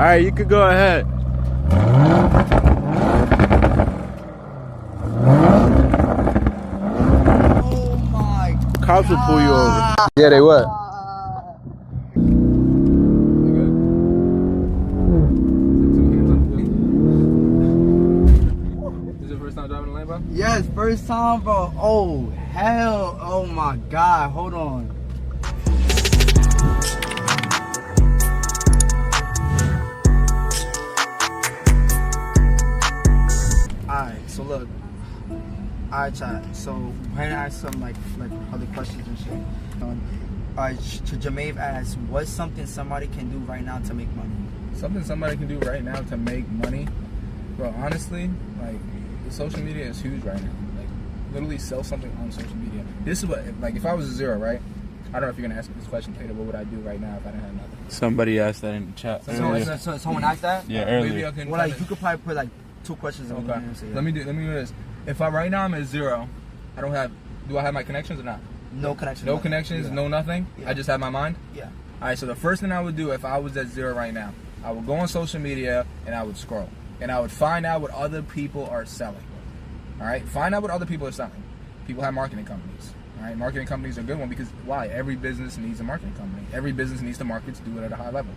right, you could go ahead. Oh my God. Cops will pull you over. Yeah, they would. Is it your first time driving a Lambo? Yes, first time, bro. Oh, hell. Oh my God. Hold on. Alright, so look. Alright, chat. So, when I ask some like other questions and shit. Alright, Jermaine asks, what's something somebody can do right now to make money? Something somebody can do right now to make money? Bro, honestly, like, social media is huge right now. Like, literally sell something on social media. This is what, like, if I was a zero, right? I don't know if you're gonna ask me this question, Tater. What would I do right now if I didn't have nothing? Somebody asked that in the chat. So someone asked that? Yeah, Maybe earlier. I can. Well, like, you could probably put like 2 questions in Okay. the answer. Yeah. Let me do this. If I right now I'm at zero, I don't have. Do I have my connections or not? No connection. No nothing. connections. Yeah. No nothing. Yeah. I just have my mind. Yeah. All right. So the first thing I would do if I was at zero right now, I would go on social media and I would scroll and I would find out what other people are selling. All right. Find out what other people are selling. People have marketing companies. All right. Marketing companies are a good one because why? Every business needs a marketing company. Every business needs to market to do it at a high level.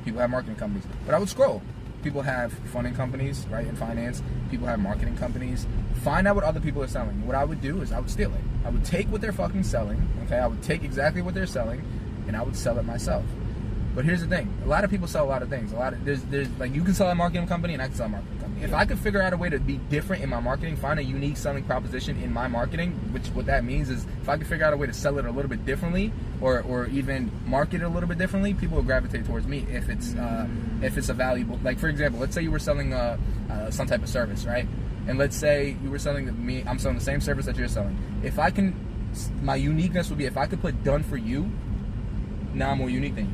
People have marketing companies. But I would scroll. People have funding companies, right, in finance. People have marketing companies. Find out what other people are selling. What I would do is I would steal it. I would take what they're fucking selling, okay? I would take exactly what they're selling, and I would sell it myself. But here's the thing. A lot of people sell a lot of things. There's like, you can sell a marketing company, and I can sell a marketing company. If I could figure out a way to be different in my marketing, find a unique selling proposition in my marketing, which what that means is if I could figure out a way to sell it a little bit differently, or even market it a little bit differently, people will gravitate towards me if it's a valuable. Like, for example, let's say you were selling some type of service, right? And let's say you were selling I'm selling the same service that you're selling. If I can, my uniqueness would be if I could put done for you. Now I'm more unique than you.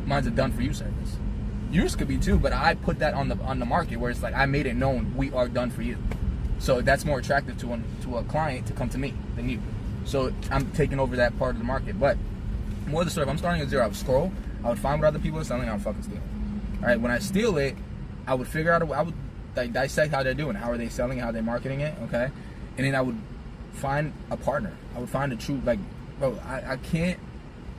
Mine's a done for you service. Yours could be too, but I put that on the market where it's like I made it known we are done for you. So that's more attractive to a client to come to me than you. So I'm taking over that part of the market. But more of the story, if I'm starting at zero, I would scroll, I would find what other people are selling, I would fucking steal it. All right, when I steal it, I would figure out I would like dissect how they're doing, how are they selling, how they're marketing it, okay? And then I would find a partner. I would find a true, like, bro, I can't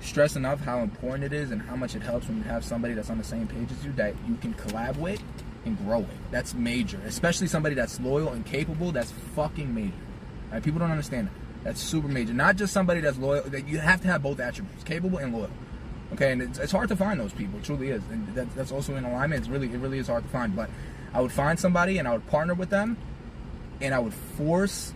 stress enough how important it is and how much it helps when you have somebody that's on the same page as you that you can collab with and grow it. That's major, especially somebody that's loyal and capable. That's fucking major. All right, people don't understand that. That's super major. Not just somebody that's loyal. You have to have both attributes, capable and loyal. Okay, and it's hard to find those people. It truly is, and that's also in alignment. It really is hard to find. But I would find somebody and I would partner with them, and I would force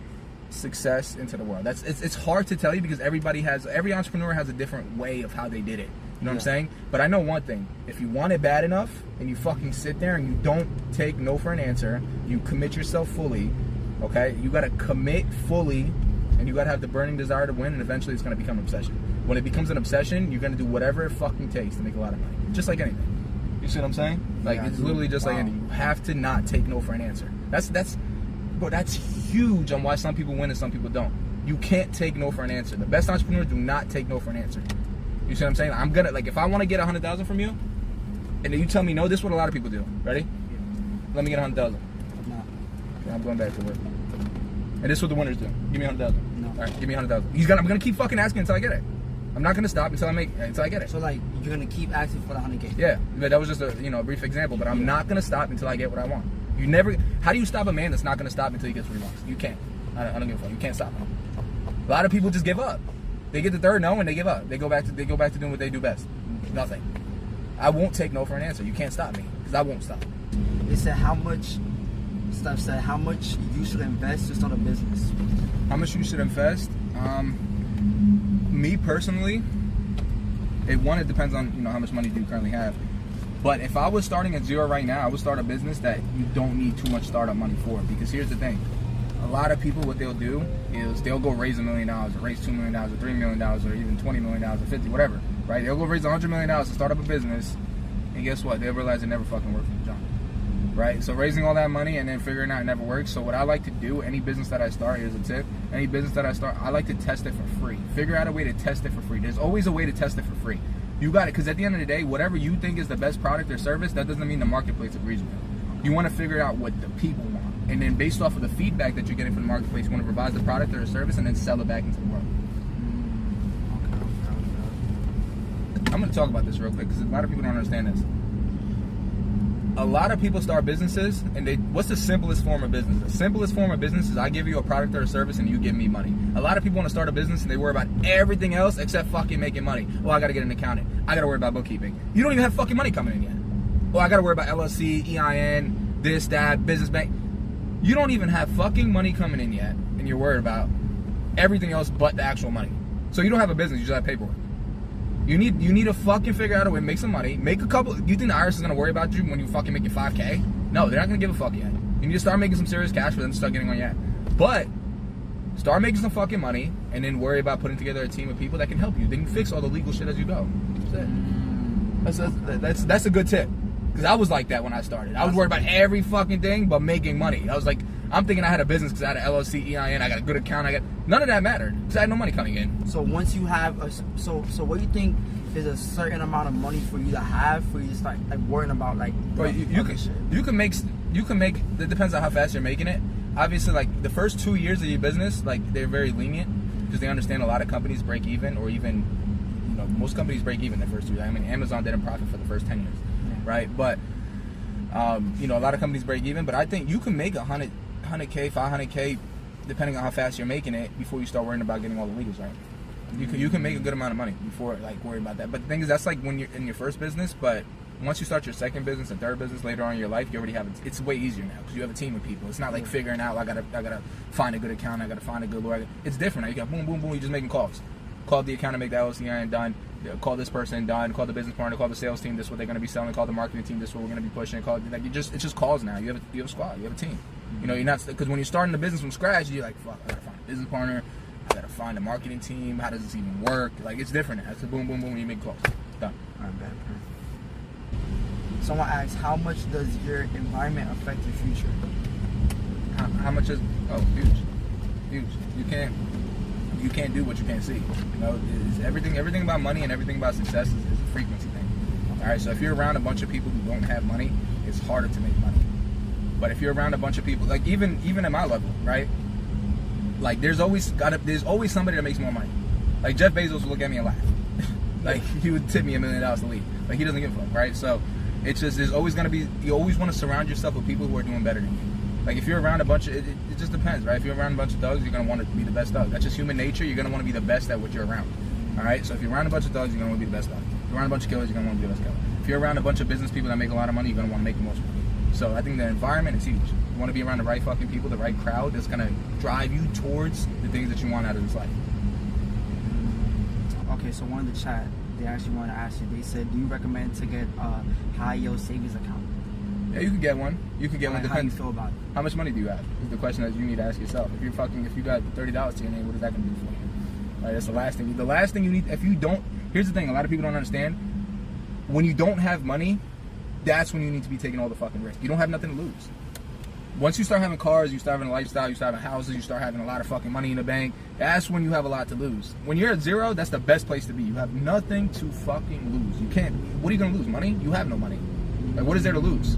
success into the world. It's hard to tell you because every entrepreneur has a different way of how they did it. You know what I'm saying? But I know one thing: if you want it bad enough and you fucking sit there and you don't take no for an answer, you commit yourself fully. Okay, you gotta commit fully. And you gotta have the burning desire to win, and eventually it's gonna become an obsession. When it becomes an obsession, you're gonna do whatever it fucking takes to make a lot of money. Just like anything. You see what I'm saying? Like, it's literally just like anything. You have to not take no for an answer. That's huge on why some people win and some people don't. You can't take no for an answer. The best entrepreneurs do not take no for an answer. You see what I'm saying? I'm gonna, like, if I wanna get 100,000 from you, and then you tell me no, this is what a lot of people do. Ready? Let me get 100,000. No. Okay, I'm going back to work. And this is what the winners do. Give me 100,000. No. All right, give me 100,000. I'm gonna keep fucking asking until I get it. I'm not gonna stop until I get it. So like you're gonna keep asking for the 100K. Yeah, but that was just a brief example. But I'm not gonna stop until I get what I want. You never. How do you stop a man that's not gonna stop until he gets what he wants? You can't. I don't give a fuck. You can't stop him. A lot of people just give up. They get the third no and they give up. They go back to doing what they do best. Nothing. I won't take no for an answer. You can't stop me because I won't stop. They said how much you should invest to start a business. How much you should invest? Me personally, it depends on how much money do you currently have. But if I was starting at zero right now, I would start a business that you don't need too much startup money for. Because here's the thing: a lot of people, what they'll do is they'll go raise $1 million, or raise $2 million, or $3 million, or even $20 million, or 50, whatever. Right? They'll go raise $100 million to start up a business, and guess what? They'll realize it never fucking worked from the jump. Right? So raising all that money and then figuring out it never works. So what I like to do, any business that I start, here's a tip. Any business that I start, I like to test it for free. Figure out a way to test it for free. There's always a way to test it for free. You got it, because at the end of the day, whatever you think is the best product or service, that doesn't mean the marketplace agrees with it. You want to figure out what the people want. And then based off of the feedback that you're getting from the marketplace, you want to revise the product or the service and then sell it back into the world. I'm going to talk about this real quick because a lot of people don't understand this. A lot of people start businesses and what's the simplest form of business? The simplest form of business is I give you a product or a service and you give me money. A lot of people want to start a business and they worry about everything else except fucking making money. Oh, I got to get an accountant. I got to worry about bookkeeping. You don't even have fucking money coming in yet. Oh, I got to worry about LLC, EIN, this, that, business bank. You don't even have fucking money coming in yet and you're worried about everything else but the actual money. So you don't have a business, you just have paperwork. You need to fucking figure out a way to make some money. Make a couple. You think the IRS is gonna worry about you when you fucking make your 5K? No, they're not gonna give a fuck yet. You need to start making some serious cash for them to start getting on yet. But start making some fucking money and then worry about putting together a team of people that can help you. Then you fix all the legal shit as you go. That's it. That's a good tip. Because I was like that when I started. I was worried about every fucking thing but making money. I was like, I'm thinking I had a business because I had an LLC, EIN, I got a good account, none of that mattered because I had no money coming in. So once you have so what do you think is a certain amount of money for you to have for you to start like worrying about like you can make it depends on how fast you're making it. Obviously, like the first 2 years of your business, like they're very lenient because they understand a lot of companies break even, or even most companies break even the first 2 years. I mean, Amazon didn't profit for the first 10 years, right? But a lot of companies break even, but I think you can make 100K, 500K, depending on how fast you're making it, before you start worrying about getting all the legals right. You can make a good amount of money before like worrying about that. But the thing is, that's like when you're in your first business. But once you start your second business and third business later on in your life, you already have it. It's way easier now because you have a team of people. It's not like figuring out I gotta find a good account, I gotta find a good lawyer. It's different now. You got boom, boom, boom. You're just making calls. Call the accountant, make the LLC done. Call this person done. Call the business partner. Call the sales team. This is what they're gonna be selling. Call the marketing team. This is what we're gonna be pushing. It's just calls now. You have a squad. You have a team. You're not, because when you're starting the business from scratch, you're like, fuck, I gotta find a business partner, I gotta find a marketing team, how does this even work? Like, it's different now. It's a boom, boom, boom, you make calls. Done. Alright, bad. Someone asks, how much does your environment affect your future? How much is, huge. You can't do what you can't see. It's everything about money and everything about success is a frequency thing. Alright, so if you're around a bunch of people who don't have money, it's harder to make money. But if you're around a bunch of people, like even at my level, right? Like there's always somebody that makes more money. Like Jeff Bezos would look at me and laugh. Like he would tip me $1 million to leave. Like he doesn't give a fuck, right? So it's just there's always gonna be, you always want to surround yourself with people who are doing better than you. Like if you're around a bunch of, it just depends, right? If you're around a bunch of thugs, you're gonna want to be the best thug. That's just human nature. You're gonna want to be the best at what you're around. All right. So if you're around a bunch of thugs, you're gonna want to be the best thug. If you're around a bunch of killers, you're gonna want to be the best killer. If you're around a bunch of business people that make a lot of money, you're gonna want to make the most money. So I think the environment is huge. You want to be around the right fucking people, the right crowd that's gonna drive you towards the things that you want out of this life. Okay, so one in the chat, they actually want to ask you. They said, do you recommend to get a high yield savings account? Yeah, you could get one. You could get one. How do you feel about it? How much money do you have? Is the question that you need to ask yourself. If you got $30 to your name, what is that gonna do for you? Right, that's the last thing. The last thing you need. If you don't, here's the thing. A lot of people don't understand. When you don't have money, that's when you need to be taking all the fucking risk. You don't have nothing to lose. Once you start having cars, you start having a lifestyle, you start having houses, you start having a lot of fucking money in the bank, that's when you have a lot to lose. When you're at zero, that's the best place to be. You have nothing to fucking lose. You can't, what are you gonna lose? Money? You have no money. Like, what is there to lose?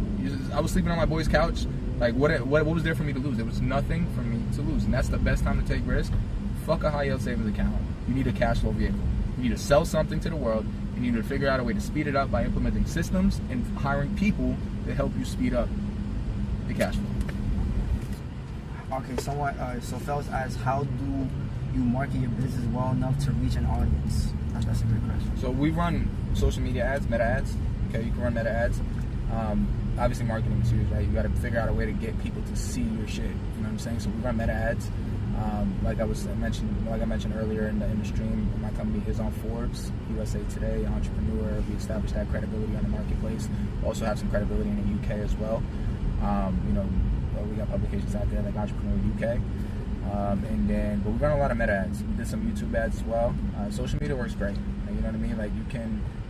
I was sleeping on my boy's couch. Like, what was there for me to lose? There was nothing for me to lose. And that's the best time to take risk. Fuck a high yield savings account. You need a cash flow vehicle. You need to sell something to the world. You need to figure out a way to speed it up by implementing systems and hiring people to help you speed up the cash flow. Okay, so fellas asks, how do you market your business well enough to reach an audience? That's a good question. So we run social media ads, meta ads. Okay, you can run meta ads. Obviously marketing is huge, right? You got to figure out a way to get people to see your shit. You know what I'm saying? So we run meta ads. Like I mentioned earlier in the stream, my company is on Forbes, USA Today, Entrepreneur. We established that credibility on the marketplace. We also have some credibility in the UK as well. We got publications out there like Entrepreneur UK. But we run a lot of meta ads. We did some YouTube ads as well. Social media works great. You know what I mean? Like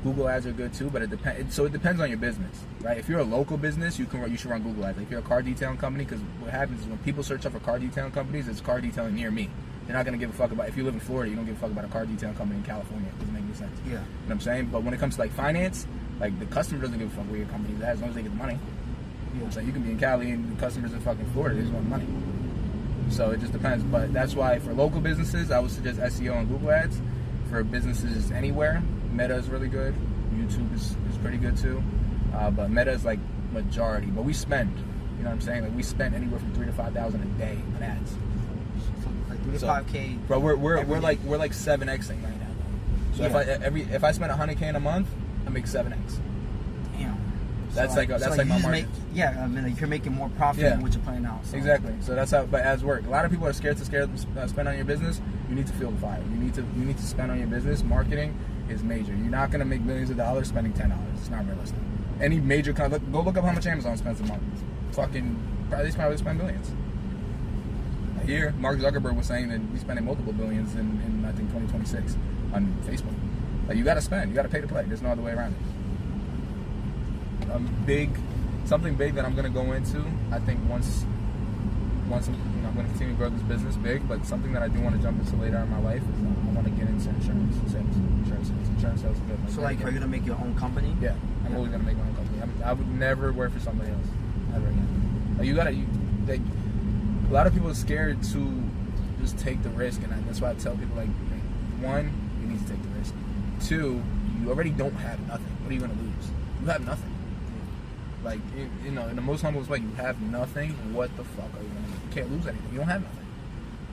Google ads are good too, but it depends on your business, right? If you're a local business, you should run Google ads. Like if you're a car detailing company, because what happens is when people search up for car detailing companies, it's car detailing near me. They're not gonna give a fuck about, if you live in Florida, you don't give a fuck about a car detailing company in California. It doesn't make any sense. Yeah. You know what I'm saying? But when it comes to like finance, like the customer doesn't give a fuck where your company's at as long as they get the money. Yeah. So you can be in Cali and the customers in fucking Florida, they just want money. So it just depends. But that's why for local businesses, I would suggest SEO and Google Ads. For businesses anywhere, Meta is really good. YouTube is pretty good too. But Meta is like majority. But we spend, you know what I'm saying? Like we spend anywhere from $3,000 to $5,000 a day on ads. So like 3 to 5K. Bro, we're like 7xing right now. So if I spend $100K in a month, I make 7x. Damn. That's so like so my you margin. I mean, like you're making more profit than what you're playing out. So. Exactly. So that's how. But ads work. A lot of people are scared to spend on your business. You need to feel the fire. You need to spend on your business. Marketing is major. You're not gonna make millions of dollars spending $10. It's not realistic. Any major go look up how much Amazon spends a month. They probably spend billions. Here, Mark Zuckerberg was saying that he's spending multiple billions in I think 2026 on Facebook. Like you got to spend. You got to pay to play. There's no other way around it. Something big that I'm gonna go into. I think once I'm gonna continue to grow this business big, but something that I do want to jump into later in my life is I want to get into insurance sales. Insurance sales is good. So like, are you gonna make your own company? Yeah, I'm always gonna make my own company. I would never work for somebody else ever again. Like a lot of people are scared to just take the risk, and that's why I tell people like, one, you need to take the risk. Two, you already don't have nothing. What are you gonna lose? You have nothing. Like, in the most humblest way, you have nothing. What the fuck are you gonna do? You can't lose anything. You don't have nothing.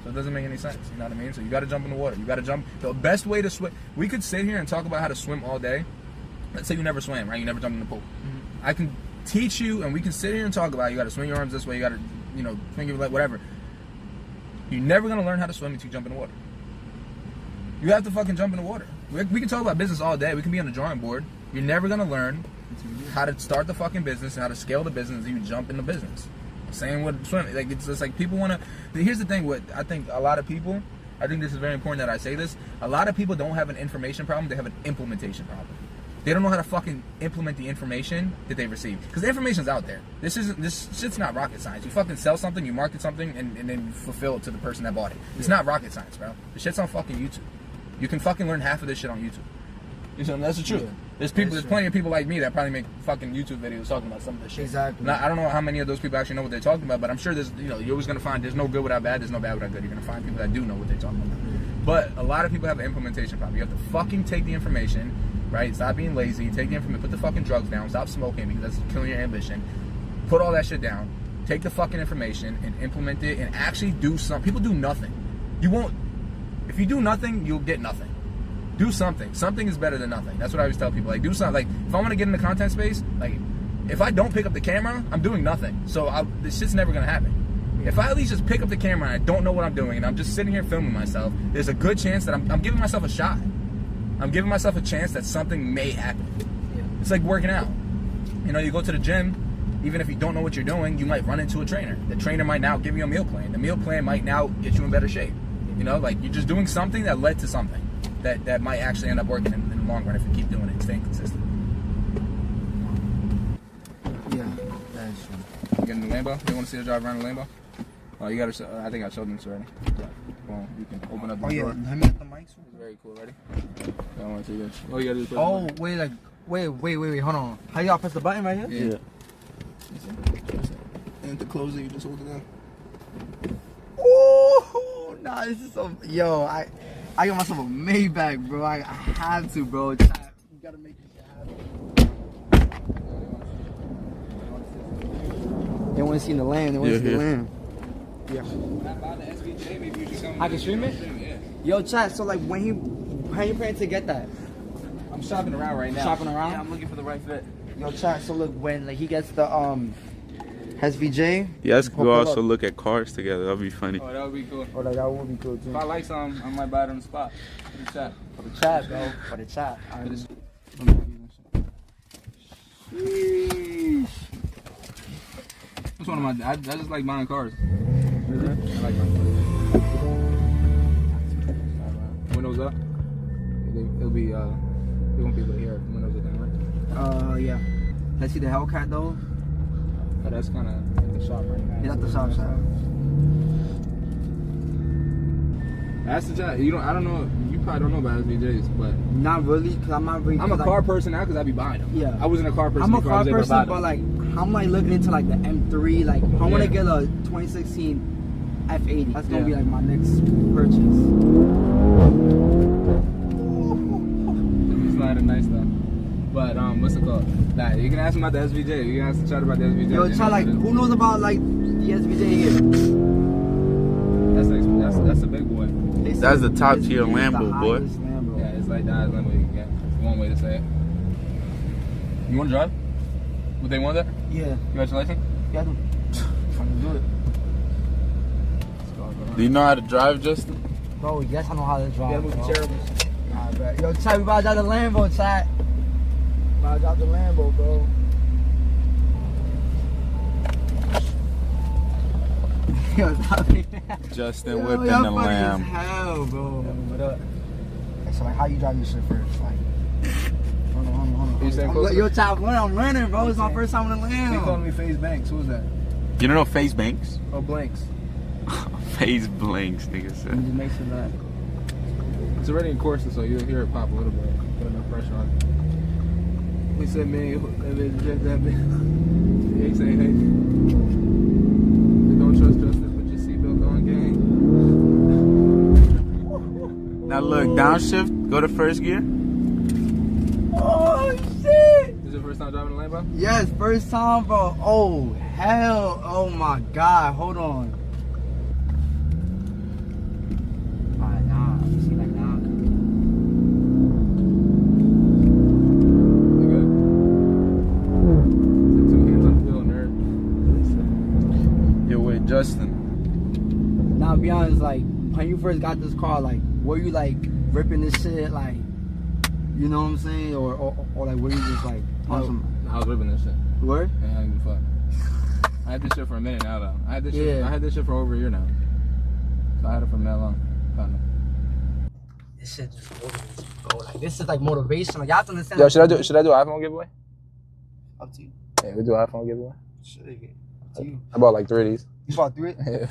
So it doesn't make any sense. You know what I mean? So you got to jump in the water. You got to jump. The best way to swim. We could sit here and talk about how to swim all day. Let's say you never swam, right? You never jumped in the pool. Mm-hmm. I can teach you, and we can sit here and talk about. You got to swing your arms this way. You got to, swing your leg, whatever. You're never gonna learn how to swim until you jump in the water. You have to fucking jump in the water. We can talk about business all day. We can be on the drawing board. You're never gonna learn how to start the fucking business and how to scale the business until you jump in the business. Same with swimming. Like it's just like people wanna. Here's the thing. What I think a lot of people. I think this is very important that I say this. A lot of people don't have an information problem. They have an implementation problem. They don't know how to fucking implement the information that they receive. Because the information's out there. This shit's not rocket science. You fucking sell something, you market something, and then you fulfill it to the person that bought it. It's not rocket science, bro. The shit's on fucking YouTube. You can fucking learn half of this shit on YouTube. You know, that's the truth. Yeah. There's plenty of people like me that probably make fucking YouTube videos talking about some of this shit. Exactly. Now, I don't know how many of those people actually know what they're talking about, but I'm sure there's, you're always gonna find there's no good without bad, there's no bad without good. You're gonna find people that do know what they're talking about. But a lot of people have an implementation problem. You have to fucking take the information, right? Stop being lazy. Take the information. Put the fucking drugs down. Stop smoking because that's killing your ambition. Put all that shit down. Take the fucking information and implement it and actually do something. People do nothing. You won't. If you do nothing, you'll get nothing. Do something. Something is better than nothing. That's what I always tell people. Like, do something. Like, if I want to get in the content space, like, if I don't pick up the camera, I'm doing nothing. So this shit's never gonna happen. If I at least just pick up the camera and I don't know what I'm doing and I'm just sitting here filming myself, there's a good chance that I'm giving myself a shot. I'm giving myself a chance that something may happen. Yeah. It's like working out. You go to the gym, even if you don't know what you're doing, you might run into a trainer. The trainer might now give you a meal plan. The meal plan might now get you in better shape. Like you're just doing something that led to something that might actually end up working in the long run if you keep doing it and staying consistent. Yeah, that's true. You getting the Lambo? You want to see the drive around the Lambo? Oh, you gotta. I think I showed them this already. Well, you can open up the door. Let me get the mics. It's very cool. Ready? I want to see this. Oh, you gotta do this. Oh, wait, hold on. How y'all press the button right here? Yeah. And to close it, you just hold it down. Oh, nah, this is so. Yo, I got myself a Maybach, bro. I have to, bro. You gotta make this shit happen. They want to see the land. They want to see the land. Yeah. I can stream it? Yeah. Yo, chat, so like how you planning to get that? I'm shopping around right now. Shopping around? Yeah, I'm looking for the right fit. Yo, chat, so look, when he gets the SVJ. Yes, we'll also look at cars together. That'll be funny. Oh, that would be cool. Oh, that would be cool too. If I like something, I might buy it on the spot. For the chat. For the chat, bro. For the chat. Sheesh. That's one of my. I just like buying cars. Really? I like buying cars. Windows up. It'll be. They won't be able to hear it. Windows are down, right? Yeah. Let's see the Hellcat though. Oh, that's kind of at the shop right now. Yeah, that's the shop side. That's the chat. I don't know. You you probably don't know about SVJs, but not really, cause I'm not really. I'm a car person now because I be buying them. Yeah. I wasn't a car person. I'm a before I car was able to buy person, them. but like I'm like looking into like the M3. Like I want to get a 2016 F80. That's gonna be like my next purchase. It's sliding nice though. But what's it called? Nah, you can ask him about the SVJ. You can ask the chat about the SVJ. Yo, chat, like who knows about like the SVJ here? That's a big boy. That's the top tier Lambo, boy. Lambo. Yeah, it's like the highest Lambo you can get. It's one way to say it. You want to drive? Would they want that? Yeah. You got your license? Yeah, I do. I'm gonna do it. Do you know how to drive, Justin? Bro, yes, I know how to drive. Yeah, move the chair. Alright, bro. Yo, chat, we about to drive the Lambo, chat. About to drive the Lambo, bro. Yo, stop it. Justin Yo, whipping y'all the funny lamb. as hell, bro. What up? Okay, so like, how you drive your shit first? Like, hold on. You saying closer? Yo, chat, I'm learning, bro. It's my first time on the They calling Lambo. me FaZe Banks. Who's that? You don't know Face Banks? Oh, Blanks. Face Blanks, nigga said. Just make sure that. It's already in courses, so you'll hear it pop a little bit. Put enough pressure on it. He said, man, if it's just that big. He ain't saying, hey. Don't trust Justin, put your seatbelt on, gang. Now look, downshift, go to first gear. Oh, shit. This is your first time driving a Lambo? Yes, first time, bro. Oh, hell. Oh, my God. Hold on. Alright, nah. See, like, nah. You good? Said 2 hands on the wheel, nerd. Yo, wait, Justin. Now, be honest, like, when you first got this car, like, were you, like, ripping this shit, like, you know what I'm saying? Or like, were you just, like, on some... I was ripping this shit. Word? Yeah, I don't give a fuck. I had this shit for a minute now, though. I had this shit for over a year now. So I had it from that long. Kinda. This shit just motivates me, bro. Like, this is, like, motivation. Like, y'all have to understand. Yo, should I do iPhone giveaway? Up to you. Yeah, we do iPhone giveaway. Shit, up to you. I bought like 3 of these. You bought 3? Yeah.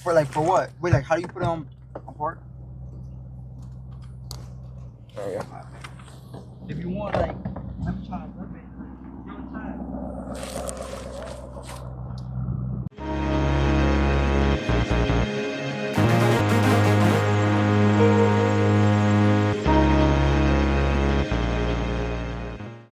For what? Wait, like, how do you put it on park? There we go. If you want, like, let me try to flip it.